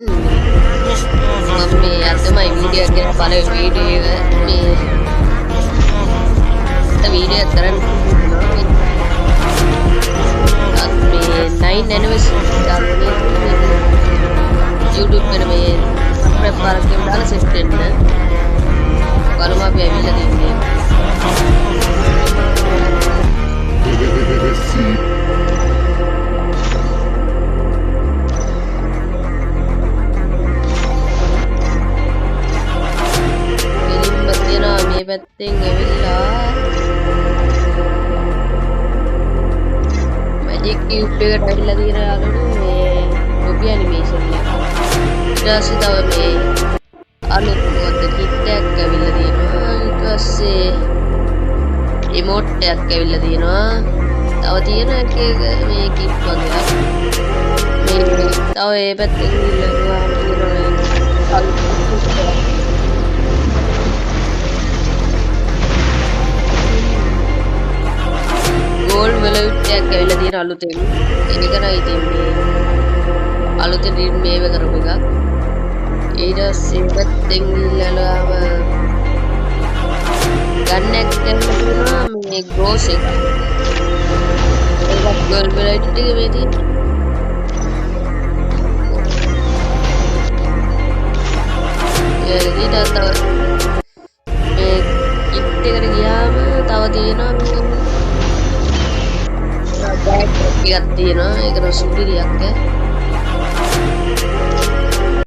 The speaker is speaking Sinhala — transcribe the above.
මම මේ අදමයි වීඩියෝ එකේ පළවෙනි වීඩියෝ එක මේ වීඩියෝ එක කරන්න මේ 9 anniversary දාන්නේ YouTube එකට මේ සබ්ස්ක්‍රයිබ් කරලා දාලා සෙට් වෙන්න බලමු අපි ඇවිල්ලා තින්නේ මේ පැත්තෙන් ඇවිල්ලා මැජික් කියුබ් එකට ඇවිල්ලා තියෙන යාළුවනේ මේ කොපි ඇනිමේෂන් එක. ඊට පස්සේ තව මේ අලුත් මොකද කිට් එකක් ඇවිල්ලා තියෙනවා. ඊට පස්සේ රිමෝට් එකක් ඇවිල්ලා තියෙනවා. තව තියෙන එක මේ කිට් වගේක්. මේ තව මේ පැත්තෙන් ඉල්ලනවා අලුත් ගෝල්ඩ් වෙලවිට් එකක් ඇවිල්ලා තියෙන අලුතෙන් ඒක නයි ඉතින් මේ අලුතෙන් මේව කරපු එකක් ඊට පස්සේ පැත්තෙන් ඉල්ලලාම ගන්න එකක් තියෙනවා මේ ග්‍රෝස් එක ඒකත් ගෝල්ඩ් වෙලවිට් එකේ මේ තියෙන ඊට තව මේ කිට් එකට ගියාම තව තියෙනවා මේ එකක් තියෙනවා ඒක නම් සුපිරියක් ඈ